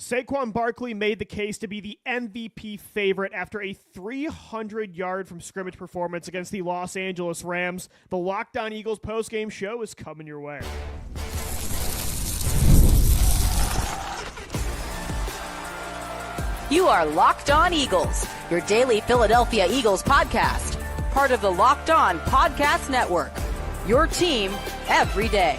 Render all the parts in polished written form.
Saquon Barkley made the case to be the MVP favorite after a 300-yard from scrimmage performance against the Los Angeles Rams. The Locked On Eagles postgame show is coming your way. You are Locked On Eagles, your daily Philadelphia Eagles podcast. Part of the Locked On Podcast Network, your team every day.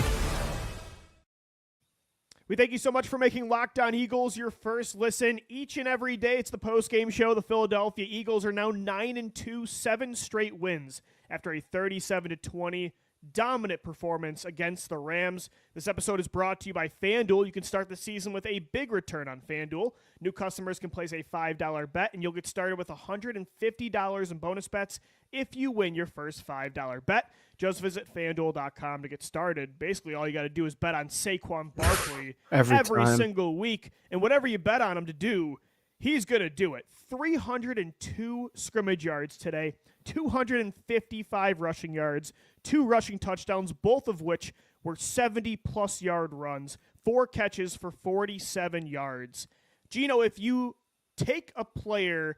We thank you so much for making Locked On Eagles your first listen each and every day. It's the post-game show. The Philadelphia Eagles are now 9-2, 7 straight wins after a 37-20 dominant performance against the Rams. This episode is brought to you by FanDuel. You can start the season with a big return on FanDuel. New customers can place a $5 bet, and you'll get started with $150 in bonus bets if you win your first $5 bet. Just visit FanDuel.com to get started. Basically, all you got to do is bet on Saquon Barkley every single week, and whatever you bet on him to do, he's going to do it. 302 scrimmage yards today, 255 rushing yards, 2 rushing touchdowns, both of which were 70-plus yard runs, 4 catches for 47 yards. Gino, if you take a player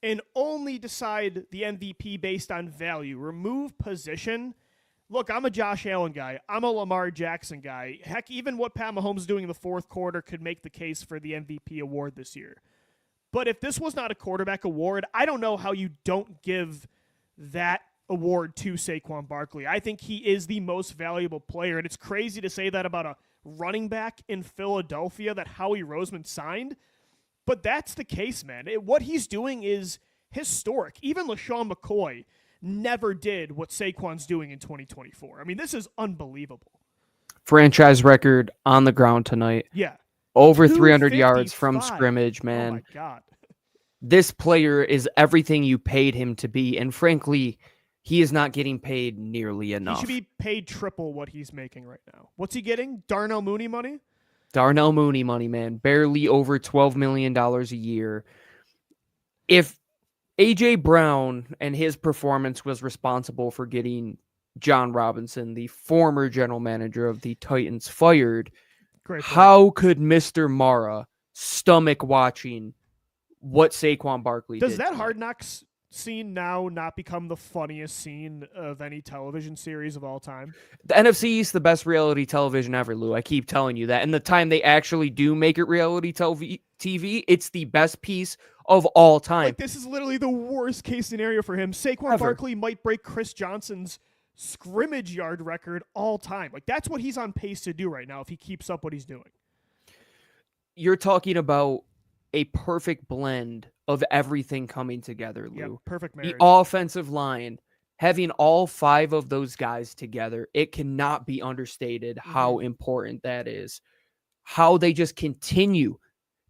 and only decide the MVP based on value, remove position, look, I'm a Josh Allen guy. I'm a Lamar Jackson guy. Heck, even what Pat Mahomes is doing in the fourth quarter could make the case for the MVP award this year. But if this was not a quarterback award, I don't know how you don't give that award to Saquon Barkley. I think he is the most valuable player, and it's crazy to say that about a running back in Philadelphia that Howie Roseman signed, but that's the case, man. What he's doing is historic. Even LaShawn McCoy never did what Saquon's doing in 2024. I mean, this is unbelievable. Franchise record on the ground tonight. Yeah. Over 300 yards from scrimmage, man. Oh, my God. This player is everything you paid him to be, and frankly, he is not getting paid nearly enough. He should be paid triple what he's making right now. What's he getting? Darnell Mooney money? Darnell Mooney money, man. Barely over $12 million a year. If A.J. Brown and his performance was responsible for getting John Robinson, the former general manager of the Titans, fired, how could Mr. Mara stomach watching what Saquon Barkley did? Does that Hard Knocks scene now not become the funniest scene of any television series of all time? The NFC East, the best reality television ever, Lou. I keep telling you that. And the time they actually do make it reality TV, it's the best piece of all time. Like, this is literally the worst case scenario for him. Saquon Barkley might break Chris Johnson's scrimmage yard record all time. Like, that's what he's on pace to do right now if he keeps up what he's doing. You're talking about a perfect blend of everything coming together, Lou. Yeah, perfect marriage. The offensive line, having all 5 of those guys together, it cannot be understated how important that is. How they just continue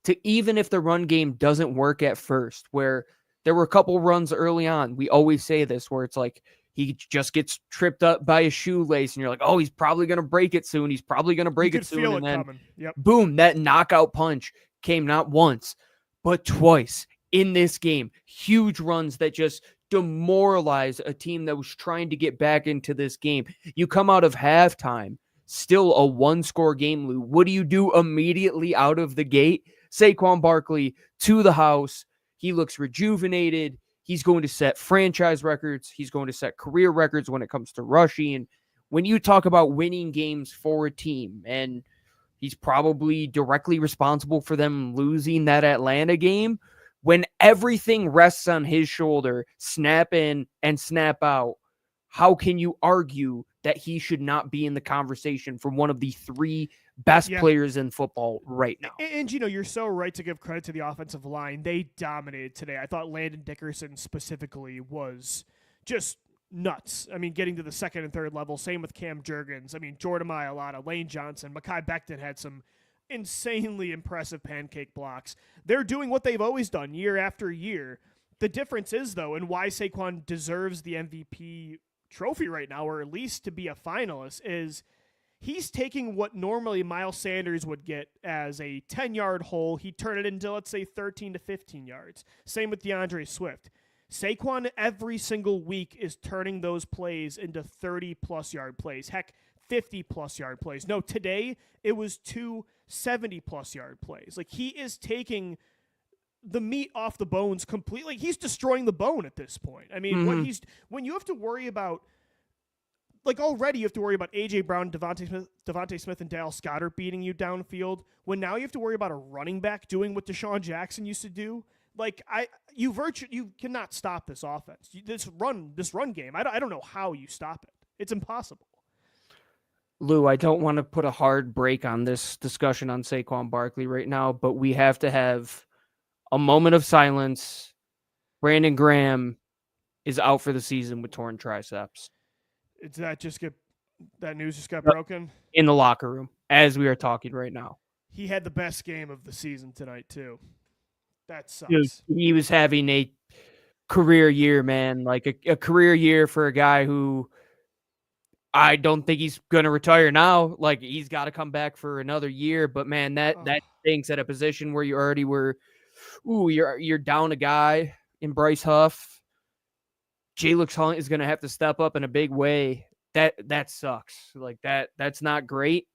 to, even if the run game doesn't work at first, where there were a couple runs early on, we always say this, where it's like he just gets tripped up by a shoelace and you're like, oh, he's probably going to break it soon. He's probably going to break it soon. And then boom, that knockout punch came not once, but twice in this game. Huge runs that just demoralize a team that was trying to get back into this game. You come out of halftime, still a 1-score game, Lou. What do you do immediately out of the gate? Saquon Barkley to the house. He looks rejuvenated. He's going to set franchise records. He's going to set career records when it comes to rushing. When you talk about winning games for a team, and he's probably directly responsible for them losing that Atlanta game, when everything rests on his shoulder, snap in and snap out, how can you argue that he should not be in the conversation for one of the 3 best players in football right now? And, you know, you're so right to give credit to the offensive line. They dominated today. I thought Landon Dickerson specifically was just nuts. I mean, getting to the second and third level. Same with Cam Jurgens. I mean, Jordan Mailata, Lane Johnson, Mekhi Becton had some insanely impressive pancake blocks. They're doing what they've always done year after year. The difference is, though, and why Saquon deserves the MVP trophy right now, or at least to be a finalist, is he's taking what normally Miles Sanders would get as a 10-yard hole. He turned it into, let's say, 13 to 15 yards. Same with DeAndre Swift. Saquon every single week is turning those plays into 30-plus yard plays. Heck, 50-plus yard plays. No, today it was 2 70-plus yard plays. Like, he is taking the meat off the bones completely. He's destroying the bone at this point. I mean, when you have to worry about, like, already you have to worry about A.J. Brown, Devontae Smith, and Dallas Goedert beating you downfield. When now you have to worry about a running back doing what Deshaun Jackson used to do. Like, you cannot stop this offense. This run game. I don't know how you stop it. It's impossible. Lou, I don't want to put a hard break on this discussion on Saquon Barkley right now, but we have to have a moment of silence. Brandon Graham is out for the season with torn triceps. That news just got broken? In the locker room, as we are talking right now. He had the best game of the season tonight, too. That sucks. Dude, he was having a career year, man. Like a career year for a guy who I don't think he's going to retire now. Like, he's got to come back for another year. But, man, that stinks at a position where you already were, you're down a guy in Bryce Huff. Jalyx Hunt is going to have to step up in a big way. That sucks. Like, that's not great.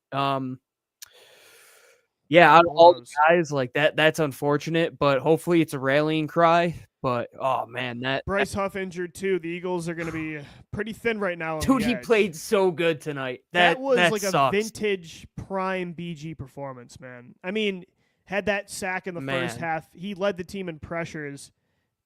Yeah, out of all the guys, like that's unfortunate, but hopefully it's a rallying cry. But oh man, Bryce Huff injured too. The Eagles are going to be pretty thin right now. Dude, he played so good tonight. That was like sucks. A vintage prime BG performance, man. I mean, had that sack in the first half. He led the team in pressures.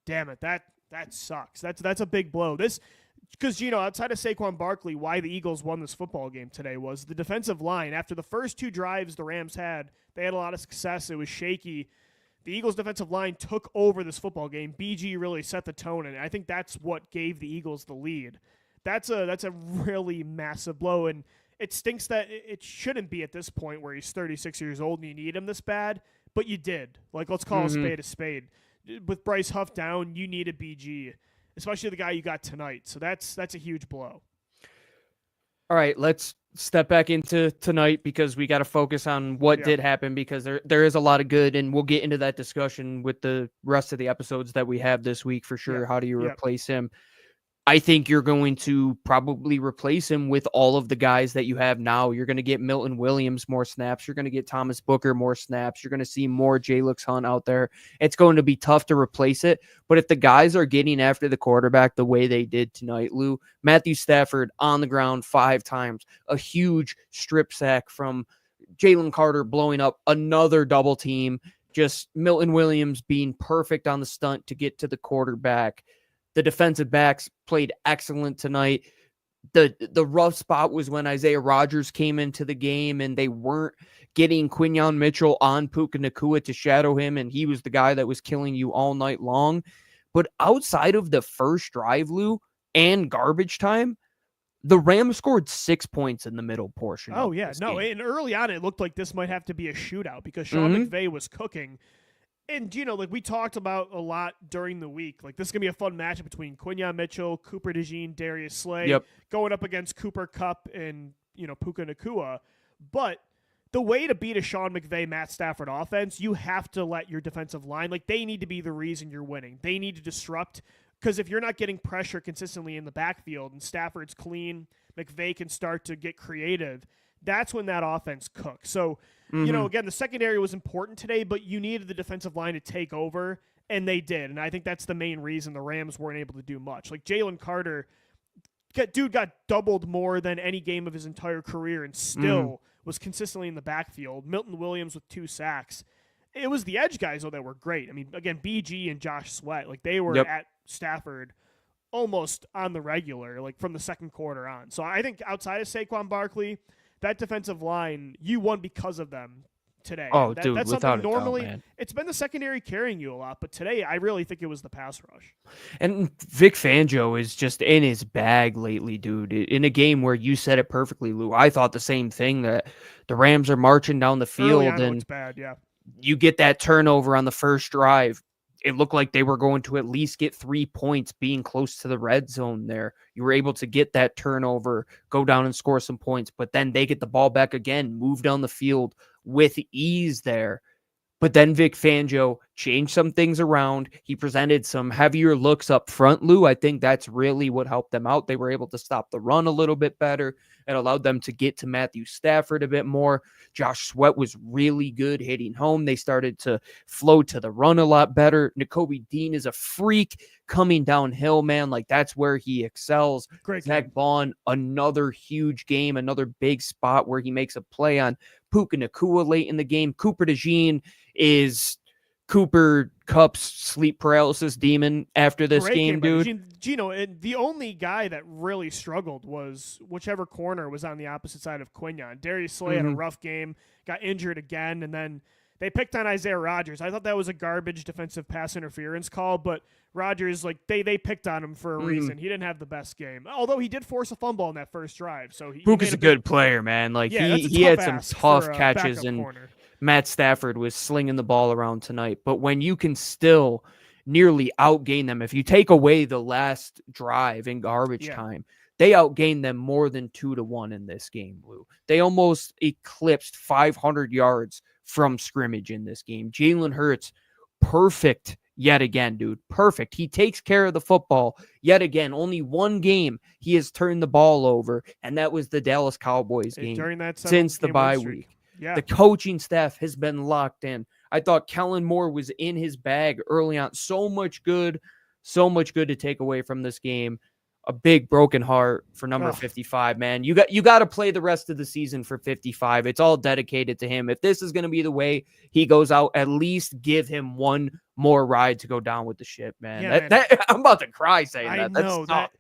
Damn it, that sucks. That's a big blow. Because, outside of Saquon Barkley, why the Eagles won this football game today was the defensive line. After the first two drives the Rams had, they had a lot of success. It was shaky. The Eagles' defensive line took over this football game. BG really set the tone, and I think that's what gave the Eagles the lead. That's a really massive blow, and it stinks that it shouldn't be at this point where he's 36 years old and you need him this bad, but you did. Like, let's call a spade a spade. With Bryce Huff down, you needed BG. Especially the guy you got tonight. So that's a huge blow. All right, let's step back into tonight because we got to focus on what did happen because there is a lot of good, and we'll get into that discussion with the rest of the episodes that we have this week for sure. How do you replace him? I think you're going to probably replace him with all of the guys that you have now. You're going to get Milton Williams more snaps. You're going to get Thomas Booker more snaps. You're going to see more Jalyx Hunt out there. It's going to be tough to replace it. But if the guys are getting after the quarterback the way they did tonight, Lou, Matthew Stafford on the ground 5 times, a huge strip sack from Jalen Carter blowing up another double team, just Milton Williams being perfect on the stunt to get to the quarterback. The defensive backs played excellent tonight. The rough spot was when Isaiah Rodgers came into the game and they weren't getting Quinyon Mitchell on Puka Nacua to shadow him, and he was the guy that was killing you all night long. But outside of the first drive, Lou, and garbage time, the Rams scored 6 points in the middle portion. Oh, yeah. No, and early on it looked like this might have to be a shootout because Sean McVay was cooking. And, like we talked about a lot during the week, like this is going to be a fun matchup between Quinyon Mitchell, Cooper DeJean, Darius Slay, going up against Cooper Kupp and, Puka Nacua. But the way to beat a Sean McVay, Matt Stafford offense, you have to let your defensive line, like they need to be the reason you're winning. They need to disrupt, because if you're not getting pressure consistently in the backfield and Stafford's clean, McVay can start to get creative. That's when that offense cooks. So, again, the secondary was important today, but you needed the defensive line to take over, and they did. And I think that's the main reason the Rams weren't able to do much. Like, Jalen Carter, got doubled more than any game of his entire career and still was consistently in the backfield. Milton Williams with 2 sacks. It was the edge guys, though, that were great. I mean, again, BG and Josh Sweat, like, they were at Stafford almost on the regular, like, from the second quarter on. So I think outside of Saquon Barkley, that defensive line, you won because of them today. Oh, dude, that's something without normally, a doubt, man. It's been the secondary carrying you a lot, but today I really think it was the pass rush. And Vic Fangio is just in his bag lately, dude. In a game where you said it perfectly, Lou. I thought the same thing, that the Rams are marching down the field and it's bad, you get that turnover on the first drive. It looked like they were going to at least get 3 points being close to the red zone there. You were able to get that turnover, go down and score some points, but then they get the ball back again, move down the field with ease there. But then Vic Fangio changed some things around. He presented some heavier looks up front, Lou. I think that's really what helped them out. They were able to stop the run a little bit better. It allowed them to get to Matthew Stafford a bit more. Josh Sweat was really good hitting home. They started to flow to the run a lot better. Nakobe Dean is a freak coming downhill, man. Like, that's where he excels. Great Zach game. Bond, another huge game, another big spot where he makes a play on Puka Nacua late in the game. Cooper DeJean is Cooper Kupp's sleep paralysis demon after this Great game, dude. Gino, the only guy that really struggled was whichever corner was on the opposite side of Quinyon. Darius Slay had a rough game, got injured again, and then they picked on Isaiah Rodgers. I thought that was a garbage defensive pass interference call, but Rodgers, like, they picked on him for a reason. He didn't have the best game, although he did force a fumble on that first drive. So Puka's a good player, man. Like, he had some tough catches, and Matt Stafford was slinging the ball around tonight. But when you can still nearly outgain them, if you take away the last drive in garbage time, they outgained them more than 2-1 in this game, Lou. They almost eclipsed 500 yards from scrimmage in this game. Jalen Hurts, perfect yet again, dude. Perfect. He takes care of the football yet again. Only one game he has turned the ball over, and that was the Dallas Cowboys game during that since the bye week. Yeah. The coaching staff has been locked in. I thought Kellen Moore was in his bag early on. So much good to take away from this game. A big broken heart for number 55, man. You got to play the rest of the season for 55. It's all dedicated to him. If this is going to be the way he goes out, at least give him one more ride to go down with the ship, man. Yeah, I'm about to cry saying I that. know That's that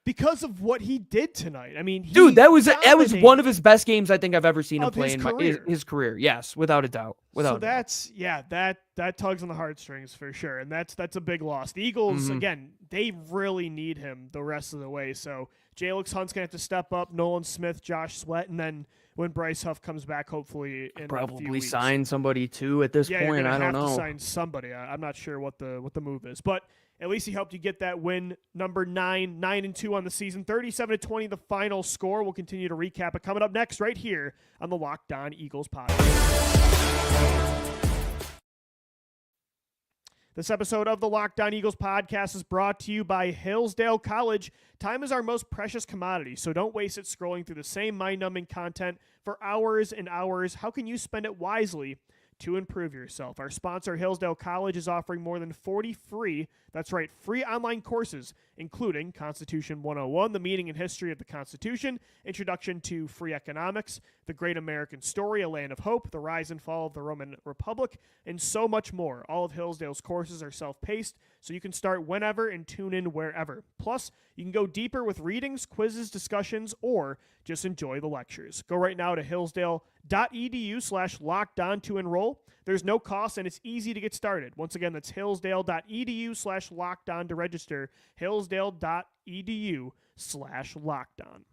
because of what he did tonight. I mean, dude, that was one of his best games I think I've ever seen him play in his career. Yes, without a doubt. That tugs on the heartstrings for sure, and that's a big loss. The Eagles again, they really need him the rest of the way. So Jalyx Hunt's gonna have to step up. Nolan Smith, Josh Sweat, and then when Bryce Huff comes back, hopefully in probably a few weeks. sign somebody too at this point. I don't know. To sign somebody. I'm not sure what the move is, but at least he helped you get that win. Number 9-2 on the season, 37-20 the final score. We'll continue to recap it coming up next right here on the Locked On Eagles podcast. This episode of the Locked On Eagles podcast is brought to you by Hillsdale College. Time is our most precious commodity, so don't waste it scrolling through the same mind-numbing content for hours and hours. How can you spend it wisely to improve yourself? Our sponsor, Hillsdale College, is offering more than 40 free online courses, including Constitution 101, the meaning and history of the Constitution, Introduction to Free Economics, The Great American Story, A Land of Hope, The Rise and Fall of the Roman Republic, and so much more. All of Hillsdale's courses are self-paced, so you can start whenever and tune in wherever. Plus, you can go deeper with readings, quizzes, discussions, or just enjoy the lectures. Go right now to hillsdale.edu/lockedon to enroll. There's no cost, and it's easy to get started. Once again, that's hillsdale.edu/lockedon to register. hillsdale.edu/lockedon.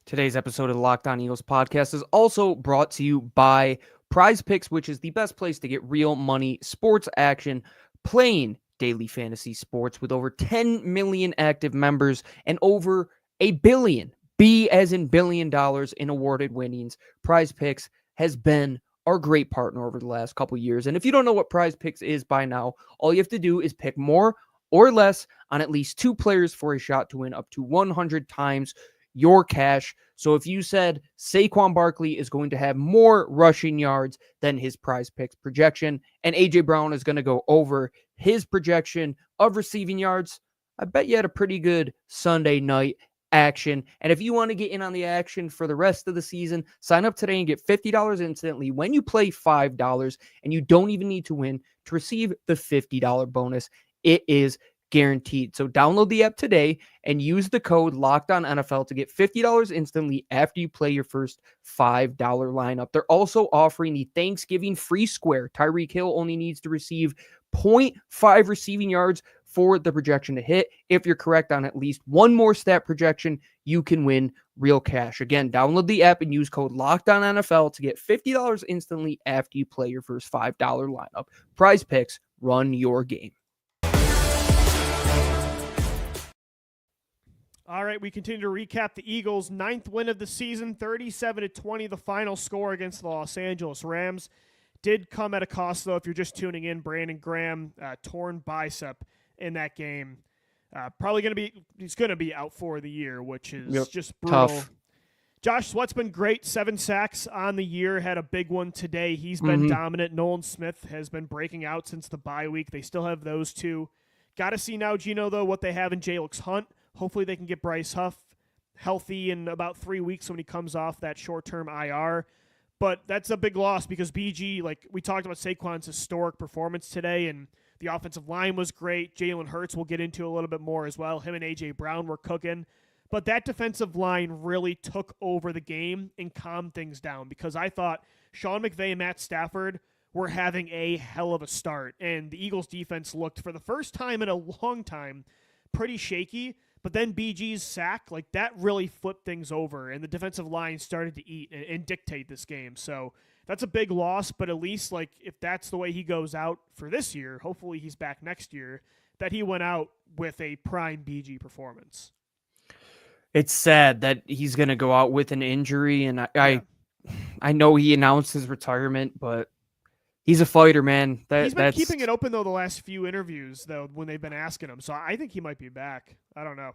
Today's episode of the Locked On Eagles podcast is also brought to you by Prize Picks, which is the best place to get real money sports action, playing daily fantasy sports with over 10 million active members and over $1 billion, B as in $1 billion in awarded winnings. Prize Picks has been our great partner over the last couple years. And if you don't know what Prize Picks is by now, all you have to do is pick more or less on at least 2 players for a shot to win up to 100 times your cash. So if you said Saquon Barkley is going to have more rushing yards than his Prize Picks projection, and A.J. Brown is going to go over his projection of receiving yards, I bet you had a pretty good Sunday night action. And if you want to get in on the action for the rest of the season, sign up today and get $50 instantly when you play $5, and you don't even need to win to receive the $50 bonus. It is guaranteed. So download the app today and use the code LOCKEDONNFL to get $50 instantly after you play your first $5 lineup. They're also offering the Thanksgiving free square. Tyreek Hill only needs to receive 0.5 receiving yards for the projection to hit. If you're correct on at least one more stat projection, you can win real cash. Again, download the app and use code LOCKEDONNFL to get $50 instantly after you play your first $5 lineup. Prize Picks, run your game. All right, we continue to recap the Eagles' 9th win of the season, 37-20, the final score against the Los Angeles Rams. did come at a cost, though, if you're just tuning in. Brandon Graham, torn bicep in that game. He's going to be out for the year, which is just brutal. Tough. Josh Sweat's been great. 7 sacks on the year. Had a big one today. He's been dominant. Nolan Smith has been breaking out since the bye week. They still have those two. Got to see now, Gino, though, what they have in Jalyx Hunt. Hopefully they can get Bryce Huff healthy in about 3 weeks when he comes off that short-term IR. But that's a big loss because BG, like we talked about Saquon's historic performance today, and the offensive line was great. Jalen Hurts we'll get into a little bit more as well. Him and A.J. Brown were cooking. But that defensive line really took over the game and calmed things down because I thought Sean McVay and Matt Stafford were having a hell of a start. And the Eagles defense looked, for the first time in a long time, pretty shaky. But then BG's sack, like that really flipped things over. And the defensive line started to eat and dictate this game. So that's a big loss. But at least like if that's the way he goes out for this year, hopefully he's back next year, that he went out with a prime BG performance. It's sad that he's going to go out with an injury, and I know he announced his retirement, but he's a fighter, man. He's been keeping it open, though, the last few interviews, though, when they've been asking him. So I think he might be back. I don't know.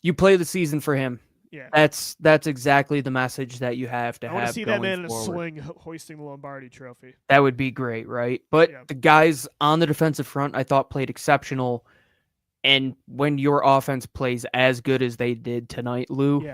You play the season for him. Yeah. That's exactly the message that you have to have. I want to see that man in a forward. sling hoisting the Lombardi trophy. That would be great, right? But the guys on the defensive front, I thought, played exceptional. And when your offense plays as good as they did tonight, Lou,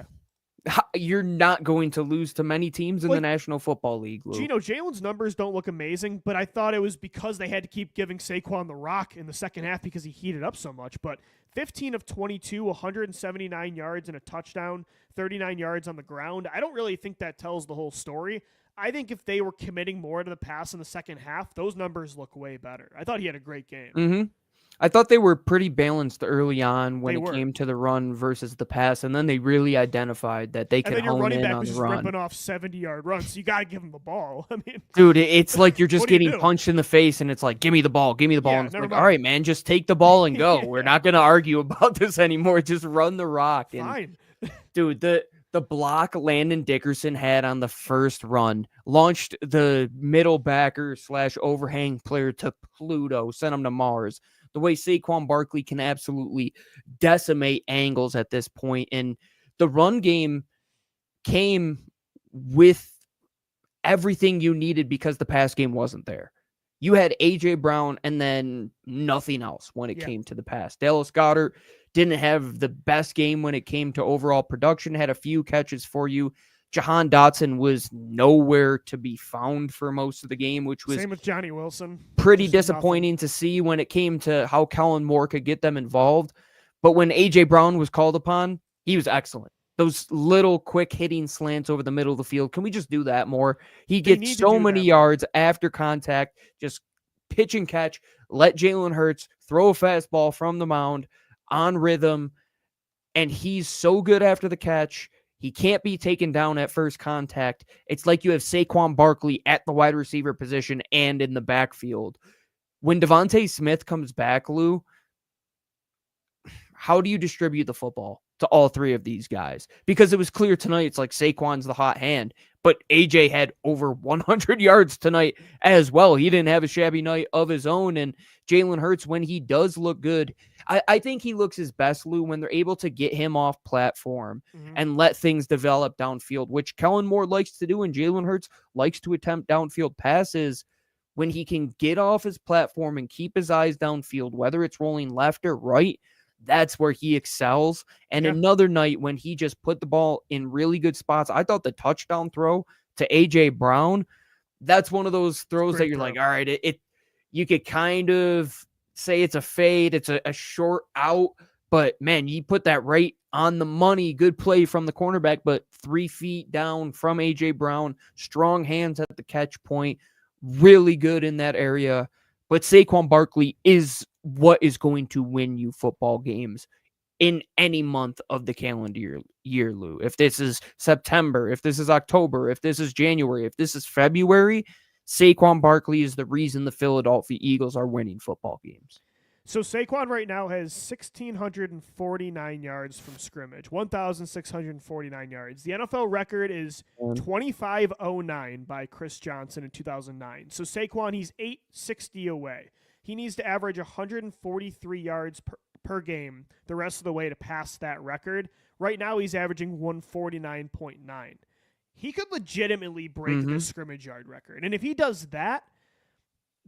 you're not going to lose to many teams in the National Football League, Lou. Gino, Jalen's numbers don't look amazing, but I thought it was because they had to keep giving Saquon the rock in the second half because he heated up so much. But 15 of 22, 179 yards and a touchdown, 39 yards on the ground. I don't really think that tells the whole story. I think if they were committing more to the pass in the second half, those numbers look way better. I thought he had a great game. Mm-hmm. I thought they were pretty balanced early on when it came to the run versus the pass, and then they really identified that they could hone in on the run. Ripping off 70-yard runs, so you got to give him the ball. I mean, dude, it's like you're just getting punched in the face, and it's like, give me the ball. And it's like, all right, man, just take the ball and go. We're not going to argue about this anymore. Just run the rock. Fine. Dude, the block Landon Dickerson had on the first run launched the middle backer / overhang player to Pluto, sent him to Mars. The way Saquon Barkley can absolutely decimate angles at this point. And the run game came with everything you needed because the pass game wasn't there. You had A.J. Brown and then nothing else when it came to the pass. Dallas Goedert didn't have the best game when it came to overall production, had a few catches for you. Jahan Dotson was nowhere to be found for most of the game, which was same with Johnny Wilson. Pretty disappointing to see when it came to how Kellen Moore could get them involved. But when A.J. Brown was called upon, he was excellent. Those little quick hitting slants over the middle of the field. Can we just do that more? He gets so many yards after contact, just pitch and catch, let Jalen Hurts throw a fastball from the mound on rhythm. And he's so good after the catch. He can't be taken down at first contact. It's like you have Saquon Barkley at the wide receiver position and in the backfield. When Devontae Smith comes back, Lou, how do you distribute the football to all three of these guys? Because it was clear tonight, it's like Saquon's the hot hand, but AJ had over 100 yards tonight as well. He didn't have a shabby night of his own. And Jalen Hurts, when he does look good, I think he looks his best, Lou, when they're able to get him off platform and let things develop downfield, which Kellen Moore likes to do, and Jalen Hurts likes to attempt downfield passes. When he can get off his platform and keep his eyes downfield, whether it's rolling left or right, that's where he excels. And another night when he just put the ball in really good spots. I thought the touchdown throw to A.J. Brown, that's one of those throws that you're like, all right, you could kind of say it's a fade, it's a short out, but man, you put that right on the money. Good play from the cornerback, but 3 feet down from A.J. Brown, strong hands at the catch point, really good in that area. But Saquon Barkley is what is going to win you football games in any month of the calendar year, Lou. If this is September, if this is October, if this is January, if this is February, Saquon Barkley is the reason the Philadelphia Eagles are winning football games. So Saquon right now has 1,649 yards from scrimmage, 1,649 yards. The NFL record is 2509 by Chris Johnson in 2009. So Saquon, he's 860 away. He needs to average 143 yards per game the rest of the way to pass that record. Right now he's averaging 149.9. He could legitimately break the scrimmage yard record. And if he does that,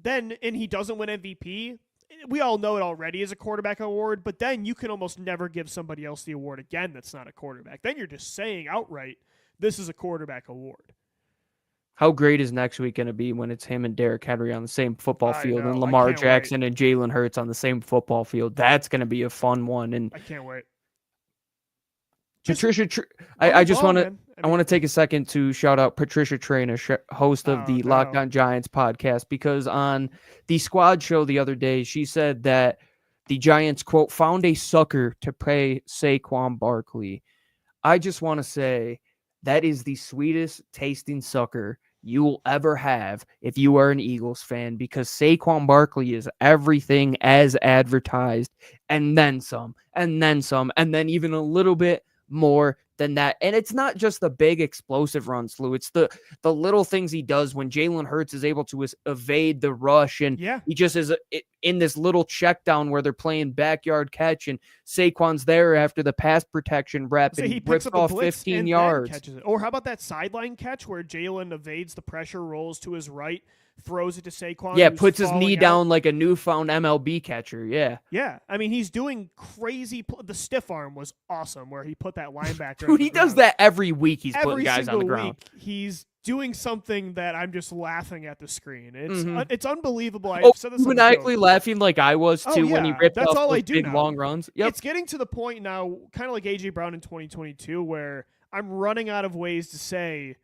then, and he doesn't win MVP, we all know it already is a quarterback award, but then you can almost never give somebody else the award again that's not a quarterback. Then you're just saying outright, this is a quarterback award. How great is next week going to be when it's him and Derrick Henry on the same football field and Lamar wait. Jackson and Jalen Hurts on the same football field? That's going to be a fun one. And I can't wait. Patricia, I just want to, I want to take a second to shout out Patricia Traina, host of the Locked On Giants podcast, because on the squad show the other day, she said that the Giants, quote, found a sucker to pay Saquon Barkley. I just want to say that is the sweetest tasting sucker you will ever have if you are an Eagles fan, because Saquon Barkley is everything as advertised, and then some, and then even a little bit more than that. And it's not just the big explosive runs, Lou. It's the little things he does when Jalen Hurts is able to evade the rush, and he just is in this little check down where they're playing backyard catch, and Saquon's there after the pass protection rep, and he rips off 15 yards. Catches it. Or how about that sideline catch where Jalen evades the pressure, rolls to his right, throws it to Saquon. Yeah, puts his knee down like a newfound MLB catcher. Yeah. Yeah. I mean, he's doing crazy. The stiff arm was awesome where he put that linebacker. Dude, he does that every week. He's putting guys on the ground. He's doing something that I'm just laughing at the screen. It's unbelievable. I've said this maniacally laughing like I was too when he ripped off those big long runs. Yep. It's getting to the point now, kind of like AJ Brown in 2022, where I'm running out of ways to say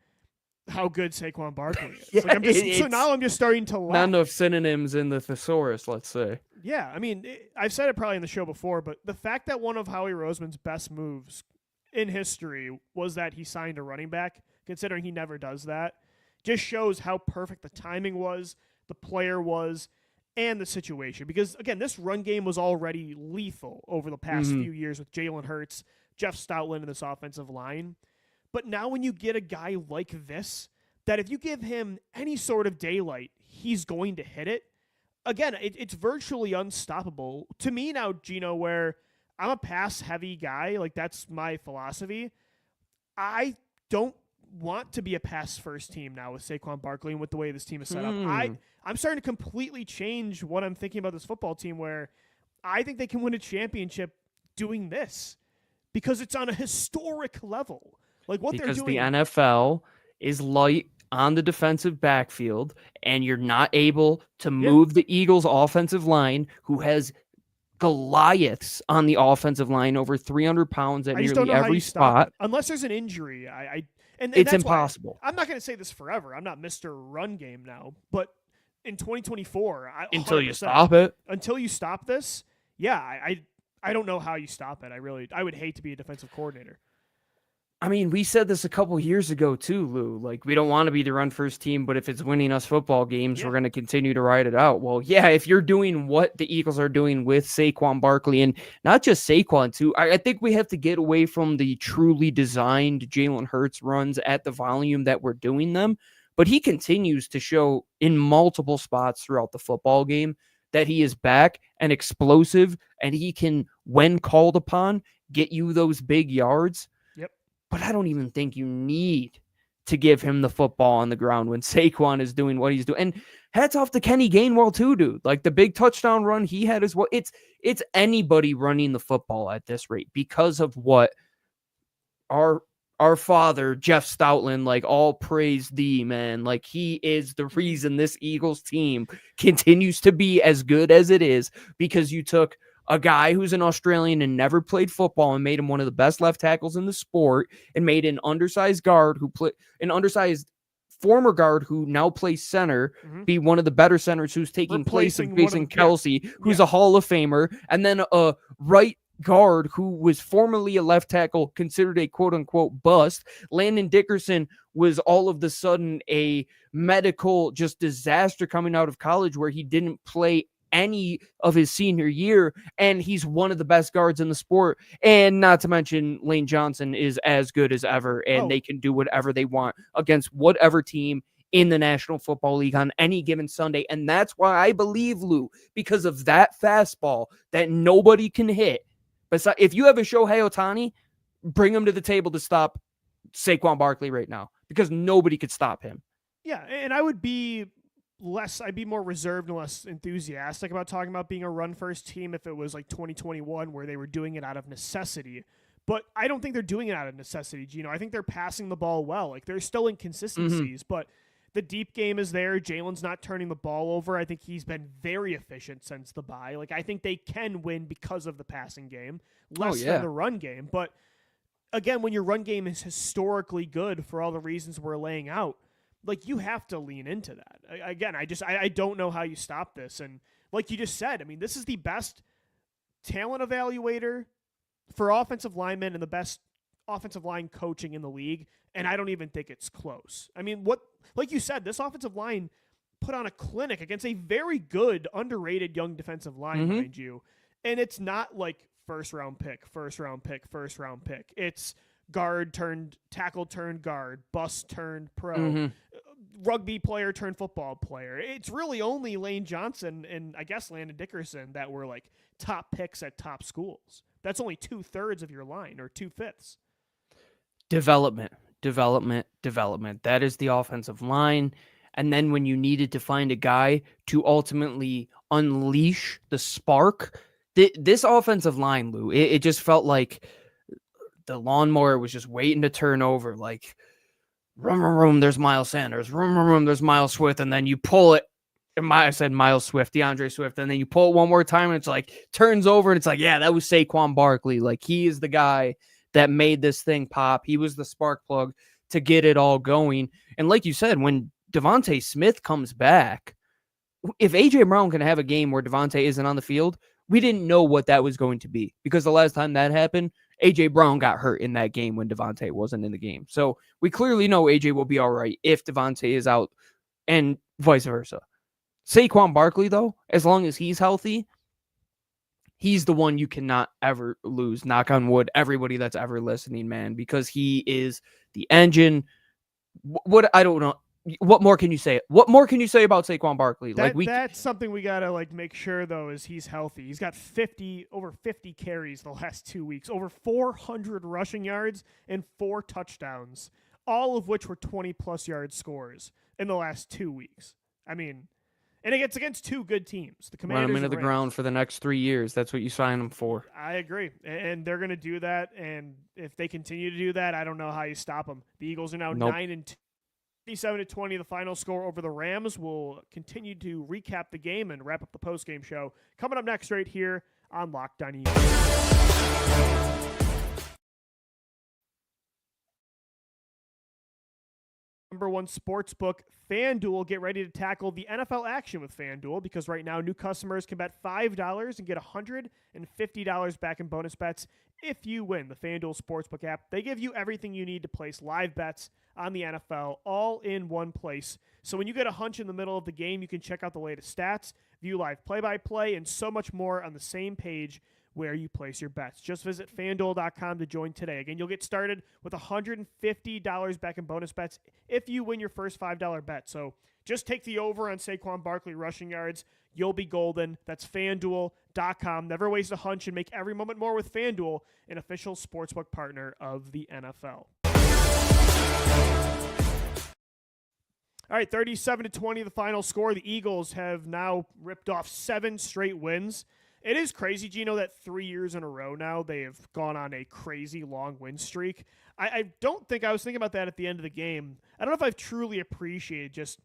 how good Saquon Barkley is. So now I'm just starting to laugh. Not enough synonyms in the thesaurus, let's say. Yeah, I mean, I've said it probably in the show before, but the fact that one of Howie Roseman's best moves in history was that he signed a running back, considering he never does that, just shows how perfect the timing was, the player was, and the situation. Because, again, this run game was already lethal over the past few years with Jalen Hurts, Jeff Stoutland, and this offensive line. But now when you get a guy like this, that if you give him any sort of daylight, he's going to hit it. Again, it's virtually unstoppable. To me now, Gino, where I'm a pass-heavy guy, like that's my philosophy, I don't want to be a pass-first team now with Saquon Barkley and with the way this team is set up. I'm starting to completely change what I'm thinking about this football team, where I think they can win a championship doing this because it's on a historic level. Like what they're doing. Because the NFL is light on the defensive backfield, and you're not able to move the Eagles' offensive line, who has Goliaths on the offensive line, over 300 pounds at nearly every spot. Unless there's an injury. And it's impossible. I'm not going to say this forever. I'm not Mr. Run Game now, but in 2024, until you stop it. Until you stop this, I don't know how you stop it. I would hate to be a defensive coordinator. I mean, we said this a couple years ago too, Lou. Like, we don't want to be the run-first team, but if it's winning us football games, we're going to continue to ride it out. Well, yeah, if you're doing what the Eagles are doing with Saquon Barkley, and not just Saquon too, I think we have to get away from the truly designed Jalen Hurts runs at the volume that we're doing them. But he continues to show in multiple spots throughout the football game that he is back and explosive, and he can, when called upon, get you those big yards. But I don't even think you need to give him the football on the ground when Saquon is doing what he's doing. And hats off to Kenny Gainwell too, dude. Like the big touchdown run he had as well. It's anybody running the football at this rate because of what our father, Jeff Stoutland, like all praise thee, man. Like he is the reason this Eagles team continues to be as good as it is, because you took a guy who's an Australian and never played football and made him one of the best left tackles in the sport, and made an undersized guard former guard who now plays center be one of the better centers, who's taking place of Jason Kelsey, who's a Hall of Famer, and then a right guard who was formerly a left tackle, considered a quote-unquote bust. Landon Dickerson was all of the sudden a medical just disaster coming out of college, where he didn't play any of his senior year, and he's one of the best guards in the sport. And not to mention, Lane Johnson is as good as ever, and they can do whatever they want against whatever team in the National Football League on any given Sunday. And that's why I believe, Lou, because of that fastball that nobody can hit. But if you have a Shohei Ohtani, bring him to the table to stop Saquon Barkley right now, because nobody could stop him. Yeah, and I'd be more reserved and less enthusiastic about talking about being a run-first team if it was like 2021 where they were doing it out of necessity. But I don't think they're doing it out of necessity, Gino. I think they're passing the ball well. Like, there's still inconsistencies, but the deep game is there. Jalen's not turning the ball over. I think he's been very efficient since the bye. Like, I think they can win because of the passing game, less than the run game. But again, when your run game is historically good for all the reasons we're laying out, like, you have to lean into that. Again, I don't know how you stop this. And like you just said, I mean, this is the best talent evaluator for offensive linemen and the best offensive line coaching in the league, and I don't even think it's close. I mean, like you said, this offensive line put on a clinic against a very good, underrated young defensive line, mind you, and it's not like first round pick. It's guard turned tackle turned guard, bust turned pro, rugby player turned football player. It's really only Lane Johnson and I guess Landon Dickerson that were like top picks at top schools. That's only 2/3 of your line, or 2/5. Development. That is the offensive line. And then when you needed to find a guy to ultimately unleash the spark, this offensive line, Lou, it just felt like the lawnmower was just waiting to turn over. Like, room, there's Miles Sanders. Room, there's Miles Swift. And then you pull it. I said Miles Swift, DeAndre Swift. And then you pull it one more time, and it's like, turns over, and it's like, yeah, that was Saquon Barkley. Like, he is the guy that made this thing pop. He was the spark plug to get it all going. And like you said, when Devontae Smith comes back, if A.J. Brown can have a game where Devontae isn't on the field, we didn't know what that was going to be, because the last time that happened, A.J. Brown got hurt in that game when Devontae wasn't in the game. So we clearly know A.J. will be all right if Devontae is out, and vice versa. Saquon Barkley, though, as long as he's healthy, he's the one you cannot ever lose. Knock on wood, everybody that's ever listening, man, because he is the engine. I don't know. What more can you say? What more can you say about Saquon Barkley? That's something we gotta make sure though is he's healthy. He's got over 50 carries the last 2 weeks, over 400 rushing yards and 4 touchdowns, all of which were 20+ yard scores in the last 2 weeks. I mean, and it gets against 2 good teams. The Commanders run him into the Rams. ground for the next 3 years. That's what you sign him for. I agree, and they're going to do that. And if they continue to do that, I don't know how you stop them. The Eagles are now 9-2, 37-20. The final score over the Rams. We'll continue to recap the game and wrap up the post-game show coming up next, right here on Locked On Eagles. Number one sportsbook, FanDuel. Get ready to tackle the NFL action with FanDuel, because right now new customers can bet $5 and get $150 back in bonus bets if you win. The FanDuel Sportsbook app, they give you everything you need to place live bets on the NFL all in one place. So when you get a hunch in the middle of the game, you can check out the latest stats, view live play-by-play, and so much more on the same page where you place your bets. Just visit FanDuel.com to join today. Again, you'll get started with $150 back in bonus bets if you win your first $5 bet. So just take the over on Saquon Barkley rushing yards. You'll be golden. That's FanDuel.com. Never waste a hunch and make every moment more with FanDuel, an official sportsbook partner of the NFL. All right, 37-20, the final score. The Eagles have now ripped off 7 straight wins. It is crazy, Gino, that 3 years in a row now they have gone on a crazy long win streak. I don't think I was thinking about that at the end of the game. I don't know if I've truly appreciated just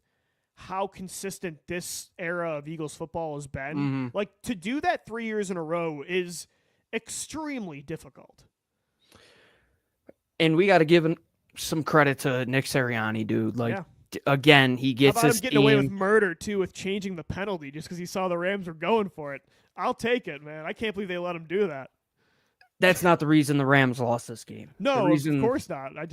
how consistent this era of Eagles football has been. Like, to do that 3 years in a row is extremely difficult. And we got to give him some credit to Nick Sirianni, dude. Again, he gets his getting away with murder, too, with changing the penalty just because he saw the Rams were going for it. I'll take it, man. I can't believe they let him do that. That's not the reason the Rams lost this game. No, of course not. That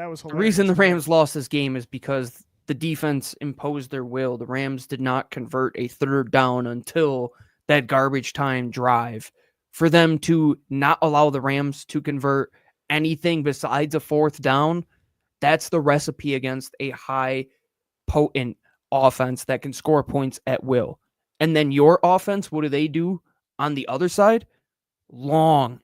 was hilarious. The reason the Rams lost this game is because the defense imposed their will. The Rams did not convert a third down until that garbage time drive. For them to not allow the Rams to convert anything besides a fourth down, that's the recipe against a high potent offense that can score points at will. And then your offense, what do they do on the other side? Long,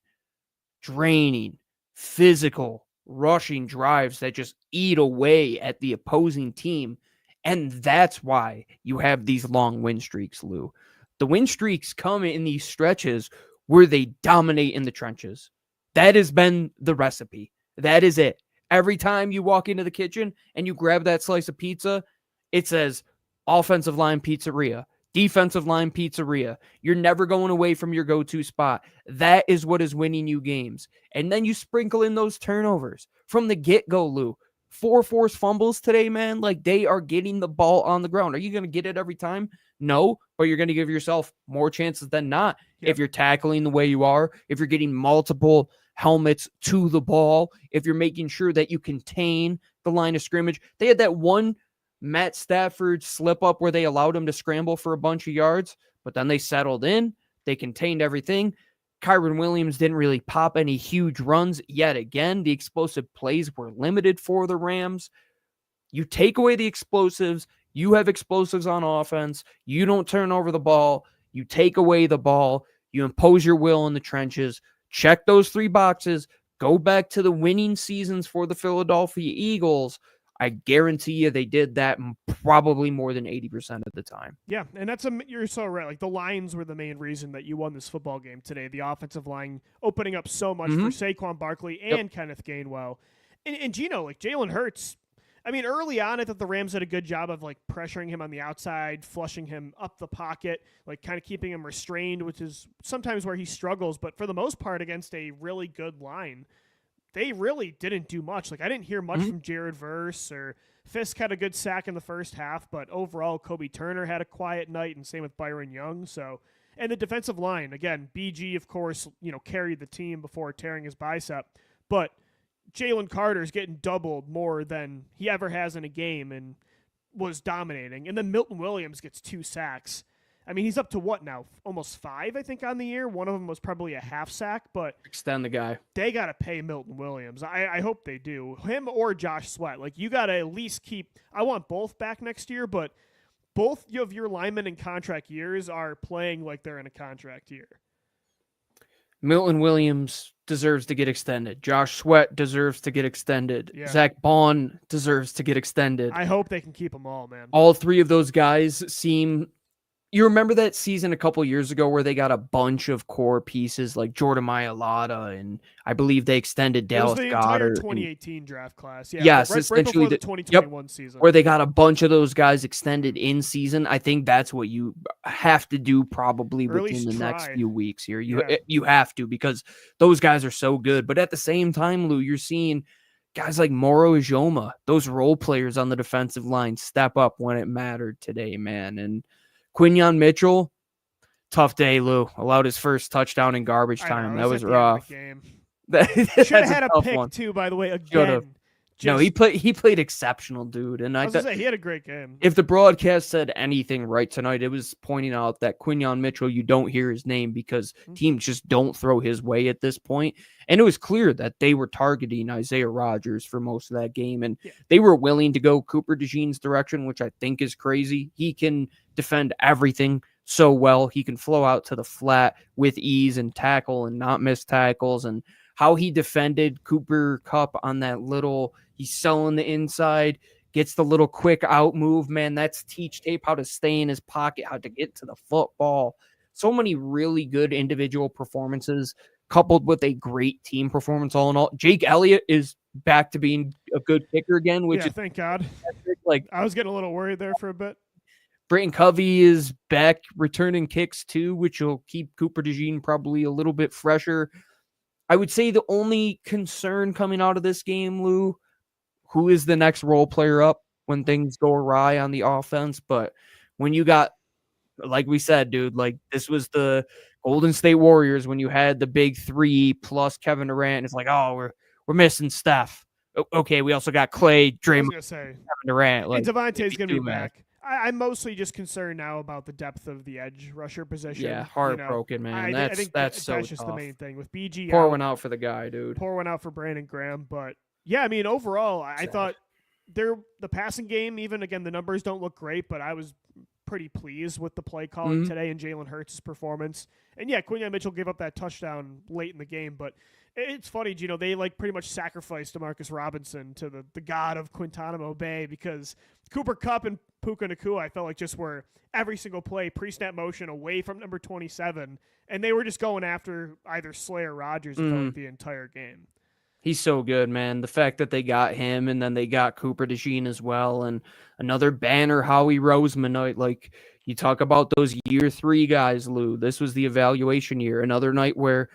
draining, physical, rushing drives that just eat away at the opposing team. And that's why you have these long win streaks, Lou. The win streaks come in these stretches where they dominate in the trenches. That has been the recipe. That is it. Every time you walk into the kitchen and you grab that slice of pizza, it says offensive line pizzeria, defensive line pizzeria. You're never going away from your go-to spot. That is what is winning you games. And then you sprinkle in those turnovers from the get-go, Lou. 4 forced fumbles today, man. Like, they are getting the ball on the ground. Are you going to get it every time? No, but you're going to give yourself more chances than not. Yep. If you're tackling the way you are, if you're getting multiple helmets to the ball, if you're making sure that you contain the line of scrimmage. They had that one Matt Stafford slip up where they allowed him to scramble for a bunch of yards, but then they settled in. They contained everything. Kyren Williams didn't really pop any huge runs yet again. The explosive plays were limited for the Rams. You take away the explosives. You have explosives on offense. You don't turn over the ball. You take away the ball. You impose your will in the trenches. Check those 3 boxes. Go back to the winning seasons for the Philadelphia Eagles. I guarantee you they did that probably more than 80% of the time. Yeah, and you're so right. Like, the lines were the main reason that you won this football game today. The offensive line opening up so much for Saquon Barkley and Kenneth Gainwell. And Gino, like, Jalen Hurts, I mean, early on, I thought the Rams did a good job of, like, pressuring him on the outside, flushing him up the pocket, like, kind of keeping him restrained, which is sometimes where he struggles. But for the most part, against a really good line, they really didn't do much. Like, I didn't hear much from Jared Verse, or Fisk had a good sack in the first half, but overall, Kobe Turner had a quiet night, and same with Byron Young. So, and the defensive line, again, BG, of course, carried the team before tearing his bicep, but Jalen Carter's getting doubled more than he ever has in a game and was dominating. And then Milton Williams gets 2 sacks. I mean, he's up to what now? Almost 5, I think, on the year. One of them was probably a half sack, but extend the guy. They got to pay Milton Williams. I hope they do. Him or Josh Sweat. Like, you got to at least keep – I want both back next year, but both of your linemen in contract years are playing like they're in a contract year. Milton Williams deserves to get extended. Josh Sweat deserves to get extended. Yeah. Zach Bond deserves to get extended. I hope they can keep them all, man. All 3 of those guys seem... You remember that season a couple years ago where they got a bunch of core pieces like Jordan Mailata, and I believe they extended Dallas Goedert. Entire 2018 draft class. Yeah, yes, right essentially before the 2021 season. Where they got a bunch of those guys extended in season. I think that's what you have to do probably within the next few weeks here. You have to, because those guys are so good. But at the same time, Lou, you're seeing guys like Moro Ijoma, those role players on the defensive line, step up when it mattered today, man. And Quinyon Mitchell, tough day, Lou. Allowed his first touchdown in garbage time. That was rough. Should have had a pick too, by the way. Again, no, he played exceptional, dude. And I was gonna say, he had a great game. If the broadcast said anything right tonight, it was pointing out that Quinyon Mitchell, you don't hear his name because teams just don't throw his way at this point. And it was clear that they were targeting Isaiah Rodgers for most of that game, and they were willing to go Cooper DeJean's direction, which I think is crazy. He can defend everything so well. He can flow out to the flat with ease and tackle and not miss tackles. And how he defended Cooper Kupp on that little, he's selling the inside, gets the little quick out move, man. That's teach tape, how to stay in his pocket, how to get to the football. So many really good individual performances coupled with a great team performance all in all. Jake Elliott is back to being a good kicker again, which is thank God. Like, I was getting a little worried there for a bit. Britton Covey is back returning kicks too, which will keep Cooper DeJean probably a little bit fresher. I would say the only concern coming out of this game, Lou, who is the next role player up when things go awry on the offense? But when you got, like we said, dude, like this was the Golden State Warriors when you had the big 3 plus Kevin Durant. It's like, oh, we're missing Steph. Okay, we also got Clay, I was Draymond, gonna say, Kevin Durant. and Like, Devontae's going to too be mad. back. I'm mostly just concerned now about the depth of the edge rusher position. Yeah, heartbroken, man. I think That's so that's just the tough. main thing with BG Pour out. one out for the guy, dude. Pour one out for Brandon Graham. But yeah, I mean, overall, I Sad. thought the passing game, even again, the numbers don't look great, but I was pretty pleased with the play calling today and Jalen Hurts' performance. And yeah, Quinyon Mitchell gave up that touchdown late in the game, but it's funny, Gino, they like pretty much sacrificed Demarcus Robinson to the god of Guantanamo Bay because Cooper Kupp and Puka Nacua, I felt like just were every single play pre-snap motion away from number 27, and they were just going after either Slay or Rodgers the entire game. He's so good, man. The fact that they got him and then they got Cooper DeJean as well, and another banner Howie Roseman night. Like, you talk about those year 3 guys, Lou. This was the evaluation year. Another night where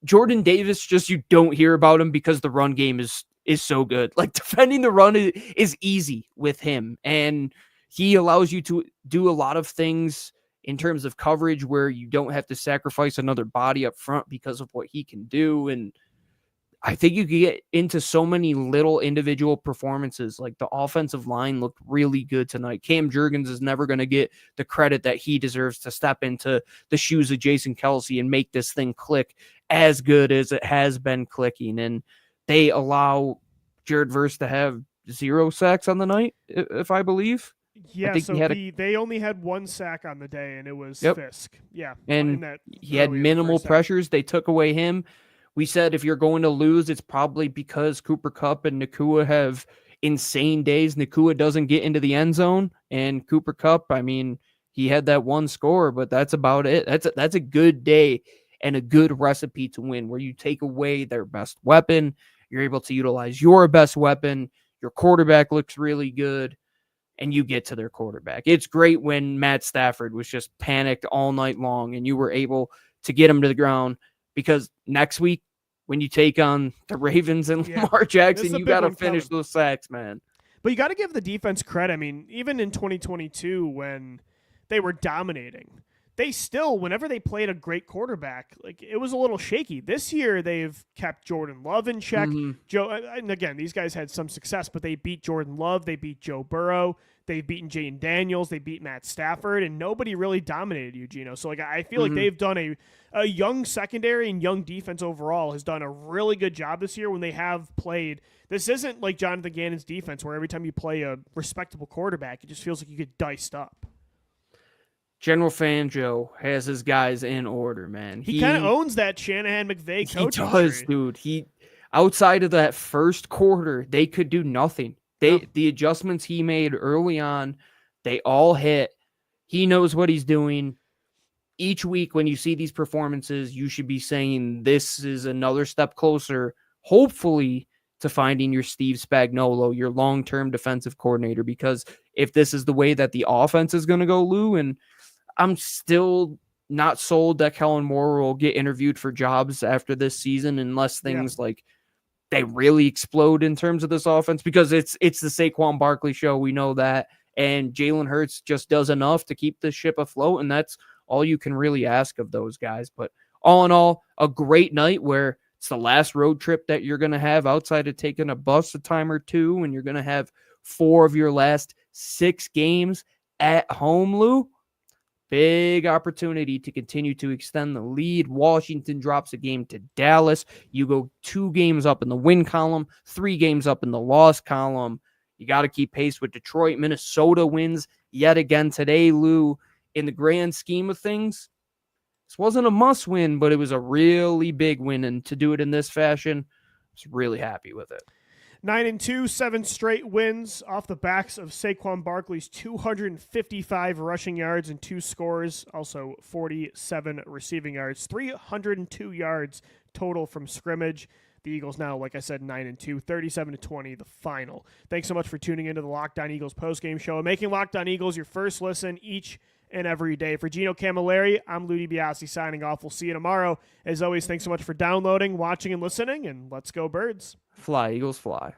Jordan Davis, just you don't hear about him because the run game is so good. Like, defending the run is easy with him, and he allows you to do a lot of things in terms of coverage where you don't have to sacrifice another body up front because of what he can do. And I think you could get into so many little individual performances. Like, the offensive line looked really good tonight. Cam Jurgens is never going to get the credit that he deserves to step into the shoes of Jason Kelce and make this thing click as good as it has been clicking. And they allow Jared Verse to have 0 sacks on the night, if I believe. Yeah, think so they only had 1 sack on the day, and it was Fisk. Yeah, and he had minimal pressures. They took away him. We said if you're going to lose, it's probably because Cooper Kupp and Nacua have insane days. Nacua doesn't get into the end zone, and Cooper Kupp, I mean, he had that 1 score, but that's about it. That's a good day and a good recipe to win, where you take away their best weapon. You're able to utilize your best weapon. Your quarterback looks really good, and you get to their quarterback. It's great when Matt Stafford was just panicked all night long, and you were able to get him to the ground, because next week, when you take on the Ravens and Lamar Jackson, you got to finish those sacks, man. But you got to give the defense credit. I mean, even in 2022, when they were dominating, they still, whenever they played a great quarterback, like, it was a little shaky. This year, they've kept Jordan Love in check. And again, these guys had some success, but they beat Jordan Love. They beat Joe Burrow. They've beaten Jaden Daniels. They beat Matt Stafford, and nobody really dominated you, Gino. So, like, I feel like they've done a young secondary and young defense overall has done a really good job this year when they have played. This isn't like Jonathan Gannon's defense, where every time you play a respectable quarterback, it just feels like you get diced up. General Fangio has his guys in order, man. He kind of owns that Shanahan-McVay coaching He does, tree. dude. Outside of that first quarter, they could do nothing. The adjustments he made early on, they all hit. He knows what he's doing. Each week when you see these performances, you should be saying this is another step closer, hopefully, to finding your Steve Spagnuolo, your long-term defensive coordinator, because if this is the way that the offense is going to go, Lou, and I'm still not sold that Kellen Moore will get interviewed for jobs after this season unless things like they really explode in terms of this offense, because it's the Saquon Barkley show. We know that. And Jalen Hurts just does enough to keep the ship afloat, and that's all you can really ask of those guys. But all in all, a great night where it's the last road trip that you're going to have outside of taking a bus a time or two, and you're going to have 4 of your last 6 games at home, Lou. Big opportunity to continue to extend the lead. Washington drops a game to Dallas. You go 2 games up in the win column, 3 games up in the loss column. You got to keep pace with Detroit. Minnesota wins yet again today, Lou. In the grand scheme of things, this wasn't a must win, but it was a really big win. And to do it in this fashion, I was really happy with it. 9-2, 7 straight wins off the backs of Saquon Barkley's 255 rushing yards and 2 scores, also 47 receiving yards, 302 yards total from scrimmage. The Eagles now, like I said, 9-2, 37-20, the final. Thanks so much for tuning into the Locked On Eagles postgame show and making Locked On Eagles your first listen each and every day. For Gino Camilleri, I'm Lou DiBiase signing off. We'll see you tomorrow. As always, thanks so much for downloading, watching, and listening, and let's go Birds. Fly, Eagles, fly.